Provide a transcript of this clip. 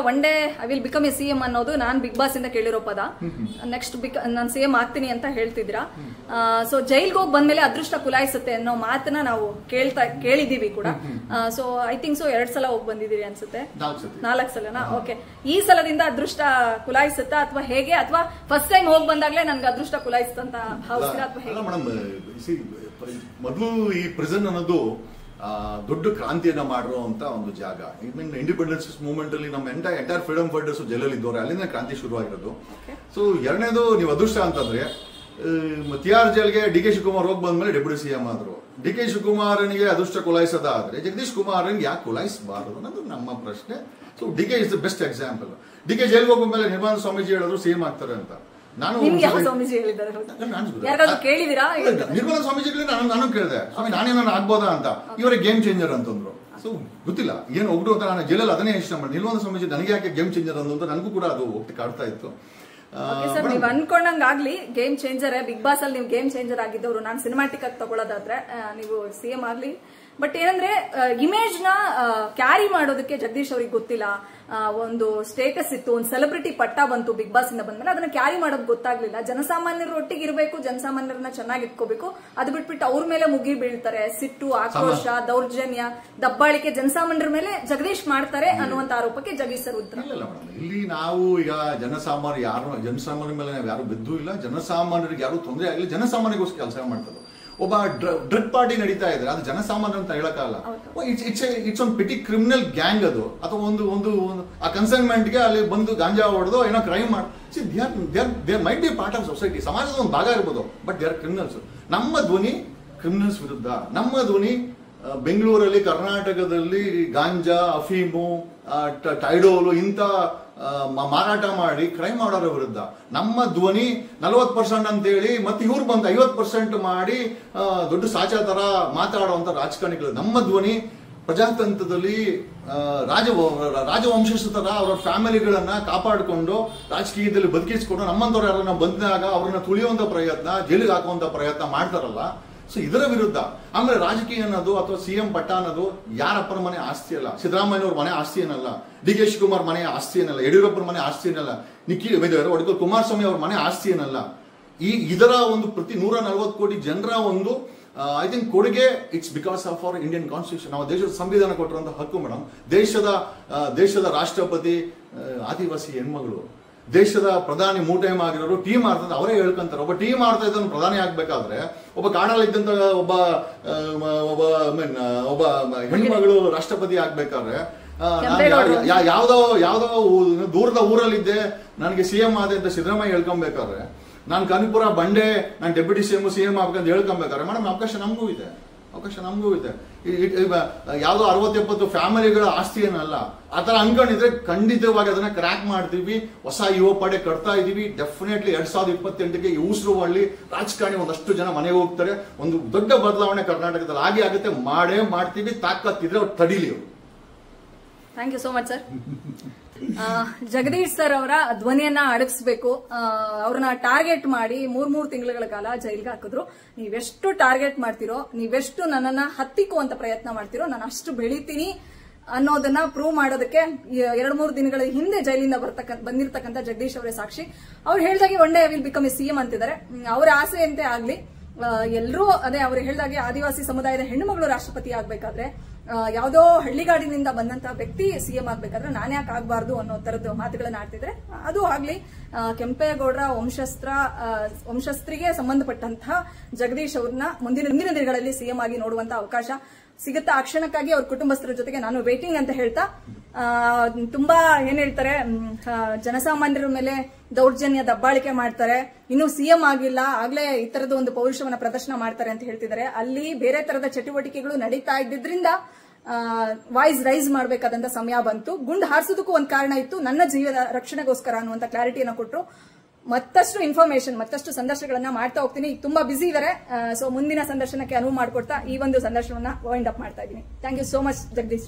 One day I will become A CM ಅನ್ನೋದು ನಾನು big boss ಇಂದ ಕೇಳಿರೋ ಪದ. ನೆಕ್ಸ್ಟ್ ನಾನು ಸಿಎಂ ಆಗ್ತೀನಿ ಅಂತ ಹೇಳ್ತಿದ್ರಾ. ಸೊ ಜೈಲ್ಗೆ ಹೋಗಿ ಬಂದ್ಮೇಲೆ ಅದೃಷ್ಟ ಕುಲಾಯಿಸುತ್ತೆ ಅನ್ನೋ ಮಾತನ್ನ ನಾವು ಕೇಳಿದೀವಿ ಕೂಡ. ಸೊ ಐ ಥಿಂಕ್ ಸೊ 2 ಸಲ ಹೋಗಿ ಬಂದಿದ್ದೀರಿ ಅನ್ಸುತ್ತೆ. 4 ಸಲನಾ? ಓಕೆ. ಈ ಸಲದಿಂದ ಅದೃಷ್ಟ ಕುಲಾಯಿಸುತ್ತಾ ಅಥವಾ ಹೇಗೆ, ಅಥವಾ ಫಸ್ಟ್ ಟೈಮ್ ಹೋಗಿ ಬಂದಾಗ್ಲೇ ನನ್ಗೆ ಅದೃಷ್ಟ ಕುಲಾಯಿಸ್ತಂತ ಭಾವಿಸ್ತೀರಾ ಅಥವಾ ಹೇಗೆ? ಮೊದಲು ಈ ಪ್ರಿಸನ್ ಅನ್ನೋದು ದೊಡ್ಡ ಕ್ರಾಂತಿಯನ್ನ ಮಾಡಿರುವಂತ ಒಂದು ಜಾಗ. ಇಂಡಿಪೆಂಡೆನ್ಸ್ ಮೂವ್ಮೆಂಟ್ ಅಲ್ಲಿ ನಮ್ಮ ಎಂಟೈರ್ ಫ್ರೀಡಮ್ ಫೈಟರ್ಸ್ ಜೈಲಲ್ಲಿ ಇದ್ದವ್ರೆ, ಅಲ್ಲಿಂದ ಕ್ರಾಂತಿ ಶುರುವಾಗಿರೋದು. ಸೊ ಎರಡನೇದು ನೀವು ಅದೃಷ್ಟ ಅಂತಂದ್ರೆ ತಿಹಾರ್ ಜೈಲ್ಗೆ ಡಿ ಕೆ ಶಿವಕುಮಾರ್ ಹೋಗಿ ಬಂದ್ಮೇಲೆ ಡೆಪ್ಯೂಟಿ ಸಿಎಂ ಆದ್ರು. ಡಿ ಕೆ ಶಿವಕುಮಾರನಿಗೆ ಅದೃಷ್ಟ ಕುಲಾಯಿಸೋದಾದ್ರೆ ಜಗದೀಶ್ ಕುಮಾರ್ಗೆ ಯಾಕೆ ಕುಲಾಯಿಸಬಾರದು ಅನ್ನೋದು ನಮ್ಮ ಪ್ರಶ್ನೆ. So D K is the best example. D K ಜೈಲ್ಗೆ ಹೋಗ್ಮೇಲೆ ನಿರ್ಮಲಾ ಸ್ವಾಮೀಜಿ ಹೇಳಿದ್ರು ಸಿಎಂ ಆಗ್ತಾರೆ ಅಂತ. ನಿರ್ಮಲಾ ಸ್ವಾಮೀಜಿಗಳಿಗೆ ನಾನು ಕೇಳಿದೆ, ಸ್ವಾಮಿ ನಾನೇನಾದ್ರು ಆಗ್ಬೋದಾ ಅಂತ. ಇವರೇ ಗೇಮ್ ಚೇಂಜರ್ ಅಂತಂದ್ರು. ಸೊ ಗೊತ್ತಿಲ್ಲ ಏನು ಒಗ್ಡು ಅಂತ. ನಾನು ಜೈಲಲ್ಲಿ ಅದನ್ನೇ ಇಷ್ಟ ಮಾಡಿ, ನಿರ್ಮಲಾ ಸ್ವಾಮೀಜಿ ನನಗೆ ಯಾಕೆ ಗೇಮ್ ಚೇಂಜರ್ ಅಂತ ನನಗೂ ಕೂಡ ಅದು ಹೋಗ್ತಿ ಕಾಡ್ತಾ ಇತ್ತು. ಸರ್, ನೀವು ಅನ್ಕೊಂಡಂಗಾಗ್ಲಿ ಗೇಮ್ ಚೇಂಜರ್. ಬಿಗ್ ಬಾಸ್ ಅಲ್ಲಿ ನೀವು ಗೇಮ್ ಚೇಂಜರ್ ಆಗಿದ್ದವರು. ನಾನು ಸಿನಿಮಾಟಿಕ್ ಆಗಿ ತಗೊಳ್ಳೋದಾದ್ರೆ ನೀವು ಸಿಎಂ ಆಗ್ಲಿ, ಬಟ್ ಏನಂದ್ರೆ ಇಮೇಜ್ ನ ಕ್ಯಾರಿ ಮಾಡೋದಕ್ಕೆ ಜಗದೀಶ್ ಅವ್ರಿಗೆ ಗೊತ್ತಿಲ್ಲ. ಒಂದು ಸ್ಟೇಟಸ್ ಇತ್ತು, ಒಂದು ಸೆಲೆಬ್ರಿಟಿ ಪಟ್ಟ ಬಂತು ಬಿಗ್ ಬಾಸ್ ಇಂದ ಬಂದ್ಮೇಲೆ, ಅದನ್ನ ಕ್ಯಾರಿ ಮಾಡೋದು ಗೊತ್ತಾಗ್ಲಿಲ್ಲ. ಜನಸಾಮಾನ್ಯರ ಒಟ್ಟಿಗೆ ಇರಬೇಕು, ಜನಸಾಮಾನ್ಯರನ್ನ ಚೆನ್ನಾಗಿ ಇಟ್ಕೋಬೇಕು. ಅದು ಬಿಟ್ಬಿಟ್ಟು ಅವ್ರ ಮೇಲೆ ಮುಗಿ ಬೀಳ್ತಾರೆ. ಸಿಟ್ಟು, ಆಕ್ರೋಶ, ದೌರ್ಜನ್ಯ, ದಬ್ಬಾಳಿಕೆ ಜನಸಾಮಾನ್ಯರ ಮೇಲೆ ಜಗದೀಶ್ ಮಾಡ್ತಾರೆ ಅನ್ನುವಂತ ಆರೋಪಕ್ಕೆ ಜಗದೀಶ್ ಸರ್ ಉತ್ತರ. ಇಲ್ಲಿ ನಾವು ಈಗ ಜನಸಾಮಾನ್ಯರ ಮೇಲೆ ನಾವು ಯಾರು ಬಿದ್ದು ಇಲ್ಲ. ಜನಸಾಮಾನ್ಯರಿಗೆ ಯಾರು ತೊಂದರೆ ಆಗಲಿ, ಜನಸಾಮಾನ್ಯರಿಗೋಸ್ಕರ ಕೆಲಸ ಮಾಡ್ತಾರೆ. ಒಬ್ಬ ಡ್ರಗ್ ಪಾರ್ಟಿ ನಡೀತಾ ಇದ್ರೆ ಅದು ಜನಸಾಮಾನ್ಯ ಅಂತ ಹೇಳಕ್ಕಾಗಲ್ಲ. ಇಟ್ಸ್ ಒಂದು ಪಿಟಿ ಕ್ರಿಮಿನಲ್ ಗ್ಯಾಂಗ್ ಅದು, ಅಥವಾ ಒಂದು ಆ ಕನ್ಸೈನ್ಮೆಂಟ್ಗೆ ಅಲ್ಲಿ ಬಂದು ಗಾಂಜಾ ಹೊಡೆದು ಏನೋ ಕ್ರೈಮ್ ಮಾಡಿ there might be part of society, ಸಮಾಜದ ಒಂದು ಭಾಗ ಇರ್ಬೋದು. But they are criminals. ನಮ್ಮ ಧ್ವನಿ ಕ್ರಿಮಿನಲ್ಸ್ ವಿರುದ್ಧ. ನಮ್ಮ ಧ್ವನಿ ಬೆಂಗಳೂರಲ್ಲಿ, ಕರ್ನಾಟಕದಲ್ಲಿ ಗಾಂಜಾ, ಅಫೀಮು, ಟೈಡೋಲು ಇಂಥ ಮಾರಾಟ ಮಾಡಿ ಕ್ರೈಮ್ ಮಾಡೋರ ವಿರುದ್ಧ. ನಮ್ಮ ಧ್ವನಿ 40% ಅಂತೇಳಿ ಮತ್ತೆ ಇವ್ರು ಬಂದು 50% ಮಾಡಿ ದೊಡ್ಡ ಸಾಚಾ ತರ ಮಾತಾಡುವಂತ ರಾಜಕಾರಣಿಗಳು. ನಮ್ಮ ಧ್ವನಿ ಪ್ರಜಾತಂತ್ರದಲ್ಲಿ ರಾಜವಂಶಸ್ಥರ ಅವರ ಫ್ಯಾಮಿಲಿಗಳನ್ನ ಕಾಪಾಡಿಕೊಂಡು ರಾಜಕೀಯದಲ್ಲಿ ಬದುಕಿಸಿಕೊಂಡು ನಮ್ಮಂತವ್ರು ಯಾರನ್ನ ಬಂದಾಗ ಅವ್ರನ್ನ ತುಳಿಯುವಂತ ಪ್ರಯತ್ನ, ಜೈಲಿಗೆ ಹಾಕುವಂತ ಪ್ರಯತ್ನ ಮಾಡ್ತಾರಲ್ಲ. ಸೊ ಇದರ ವಿರುದ್ಧ. ಆಮೇಲೆ ರಾಜಕೀಯ ಅನ್ನೋದು ಅಥವಾ ಸಿಎಂ ಪಟ್ಟ ಅನ್ನೋದು ಯಾರಪ್ಪನ ಮನೆ ಆಸ್ತಿ ಅಲ್ಲ. ಸಿದ್ದರಾಮಯ್ಯವ್ರ ಮನೆ ಆಸ್ತಿ ಏನಲ್ಲ, ಡಿ ಕೆ ಶಿವಕುಮಾರ್ ಮನೆ ಆಸ್ತಿ ಏನಲ್ಲ, ಯಡಿಯೂರಪ್ಪನ ಮನೆ ಆಸ್ತಿ ಏನಲ್ಲ, ಒಡಕಲ್ ಕುಮಾರಸ್ವಾಮಿ ಅವ್ರ ಮನೆ ಆಸ್ತಿ ಏನಲ್ಲ. ಇದರ ಒಂದು ಪ್ರತಿ 140 ಕೋಟಿ ಜನರ ಒಂದು ಐ ಥಿಂಕ್ ಕೊಡುಗೆ. It's because of our Indian constitution. ನಾವು ದೇಶದ ಸಂವಿಧಾನ ಕೊಟ್ಟಿರುವಂತಹ ಹಕ್ಕು ಮೇಡಮ್. ದೇಶದ ರಾಷ್ಟ್ರಪತಿ ಆದಿವಾಸಿ ಹೆಣ್ಮಗಳು, ದೇಶದ ಪ್ರಧಾನಿ 3 ಟೈಮ್ ಆಗಿರೋರು, ಟೀಮ್ ಆಡ್ತದೆ ಅವರೇ ಹೇಳ್ಕೊಂತಾರೆ. ಒಬ್ಬ ಟೀಮ್ ಆಡ್ತಾ ಇದ್ದವನು ಪ್ರಧಾನಿ ಆಗ್ಬೇಕಾದ್ರೆ ಒಬ್ಬ ಕಾಡಲ್ಲಿ ಇದ್ದಂತ ಒಬ್ಬ ಹೆಣ್ಮಗಳು ರಾಷ್ಟ್ರಪತಿ ಆಗ್ಬೇಕಾದ್ರೆ ಯಾವ್ದೋ ದೂರದ ಊರಲ್ಲಿದ್ದೆ ನನಗೆ ಸಿಎಂ ಆದೆ ಅಂತ ಸಿದ್ದರಾಮಯ್ಯ ಹೇಳ್ಕೊಬೇಕಾದ್ರೆ, ನಾನು ಕನಕಪುರ ಬಂಡೆ ನಾನು ಡೆಪ್ಯೂಟಿ ಸಿಎಂ ಆಗ್ಬೇಕಂತ ಹೇಳ್ಕೊಬೇಕಾದ್ರೆ ಮೇಡಮ್ ಅವಕಾಶ ನಮಗೂ ಇದೆ. ಯಾವ್ದೋ 60-70 ಫ್ಯಾಮಿಲಿಗಳ ಆಸ್ತಿ ಏನಲ್ಲ. ಆತರ ಅನ್ಕೊಂಡಿದ್ರೆ ಖಂಡಿತವಾಗಿ ಅದನ್ನ ಕ್ರ್ಯಾಕ್ ಮಾಡ್ತೀವಿ. ಹೊಸ ಯುವ ಪಡೆ ಕಟ್ತಾ ಇದೀವಿ. ಡೆಫಿನೆಟ್ಲಿ 2028ಗೆ ಉಸಿರುವಳ್ಳಿ ರಾಜಕಾರಣಿ ಒಂದಷ್ಟು ಜನ ಮನೆಗೆ ಹೋಗ್ತಾರೆ. ಒಂದು ದೊಡ್ಡ ಬದಲಾವಣೆ ಕರ್ನಾಟಕದಲ್ಲಿ ಆಗುತ್ತೆ. ಮಾಡೇ ಮಾಡ್ತೀವಿ. ತಾಕತ್ತಿದ್ರೆ ಅವ್ರು ತಡೀಲಿ. Thank you so much sir. Jagadish sir ಅವರ ಧ್ವನಿಯನ್ನ ಅಡಗಿಸಬೇಕು. ಅವ್ರನ್ನ ಟಾರ್ಗೆಟ್ ಮಾಡಿ 3 ತಿಂಗಳ ಕಾಲ ಜೈಲ್ಗೆ ಹಾಕಿದ್ರು. ನೀವೆಷ್ಟು ಟಾರ್ಗೆಟ್ ಮಾಡ್ತಿರೋ, ನೀವೆಷ್ಟು ನನ್ನನ್ನ ಹತ್ತಿಕ್ಕುವಂತ ಪ್ರಯತ್ನ ಮಾಡ್ತಿರೋ, ನಾನು ಅಷ್ಟು ಬೆಳಿತೀನಿ ಅನ್ನೋದನ್ನ ಪ್ರೂವ್ ಮಾಡೋದಕ್ಕೆ 2-3 ದಿನಗಳ ಹಿಂದೆ ಜೈಲಿಂದ ಬಂದಿರತಕ್ಕಂತ ಜಗದೀಶ್ ಅವರೇ ಸಾಕ್ಷಿ. ಅವ್ರು ಹೇಳ್ದಾಗೆ one day I will become A CM ಅಂತಿದ್ದಾರೆ. ಅವರ ಆಸೆಯಂತೆ ಆಗ್ಲಿ. ಎಲ್ಲರೂ ಅದೇ ಅವ್ರು ಹೇಳ್ದಾಗೆ ಆದಿವಾಸಿ ಸಮುದಾಯದ ಹೆಣ್ಣುಮಗಳು ರಾಷ್ಟ್ರಪತಿ ಆಗ್ಬೇಕಾದ್ರೆ, ಯಾವುದೋ ಹಳ್ಳಿಗಾಡಿನಿಂದ ಬಂದಂತ ವ್ಯಕ್ತಿ ಸಿಎಂ ಆಗ್ಬೇಕಾದ್ರೆ ನಾನು ಯಾಕೆ ಆಗ್ಬಾರ್ದು ಅನ್ನೋ ತರದ ಮಾತುಗಳನ್ನ ಆಡ್ತಿದ್ರೆ ಅದು ಆಗ್ಲಿ. ಕೆಂಪೇಗೌಡರ ವಂಶಸ್ಥರಿಗೆ ಸಂಬಂಧಪಟ್ಟಂತಹ ಜಗದೀಶ್ ಅವ್ರನ್ನ ಮುಂದಿನ ದಿನಗಳಲ್ಲಿ ಸಿಎಂ ಆಗಿ ನೋಡುವಂತ ಅವಕಾಶ ಸಿಗುತ್ತಾ ಆ ಕ್ಷಣಕ್ಕಾಗಿ ಅವ್ರ ಕುಟುಂಬಸ್ಥರ ಜೊತೆಗೆ ನಾನು ವೇಟಿಂಗ್ ಅಂತ ಹೇಳ್ತಾ, ತುಂಬಾ ಏನ್ ಹೇಳ್ತಾರೆ, ಜನಸಾಮಾನ್ಯರ ಮೇಲೆ ದೌರ್ಜನ್ಯ ದಬ್ಬಾಳಿಕೆ ಮಾಡ್ತಾರೆ, ಇನ್ನು ಸಿಎಂ ಆಗಿಲ್ಲ ಆಗ್ಲೇ ಈ ತರದ ಒಂದು ಪೌರುಷವನ್ನ ಪ್ರದರ್ಶನ ಮಾಡ್ತಾರೆ ಅಂತ ಹೇಳ್ತಿದ್ದಾರೆ. ಅಲ್ಲಿ ಬೇರೆ ತರದ ಚಟುವಟಿಕೆಗಳು ನಡೀತಾ ಇದ್ದಿದ್ರಿಂದ ವಾಯ್ಸ್ ರೈಸ್ ಮಾಡಬೇಕಾದಂತ ಸಮಯ ಬಂತು. ಗುಂಡು ಹಾರಿಸೋದಕ್ಕೂ ಒಂದು ಕಾರಣ ಇತ್ತು, ನನ್ನ ಜೀವದ ರಕ್ಷಣೆಗೋಸ್ಕರ ಅನ್ನುವಂತ ಕ್ಲಾರಿಟಿಯನ್ನ ಕೊಟ್ಟರು. ಮತ್ತಷ್ಟು ಇನ್ಫಾರ್ಮೇಶನ್, ಮತ್ತಷ್ಟು ಸಂದರ್ಶನಗಳನ್ನ ಮಾಡ್ತಾ ಹೋಗ್ತೀನಿ. ಈಗ ತುಂಬಾ ಬಿಸಿ ಇದಾರೆ. ಸೊ ಮುಂದಿನ ಸಂದರ್ಶನಕ್ಕೆ ಅನುವು ಮಾಡಿಕೊಡ್ತಾ ಈ ಒಂದು ಸಂದರ್ಶನವನ್ನ ವೈಂಡ್ ಅಪ್ ಮಾಡ್ತಾ ಇದ್ದೀನಿ. Thank you so much Jagadish.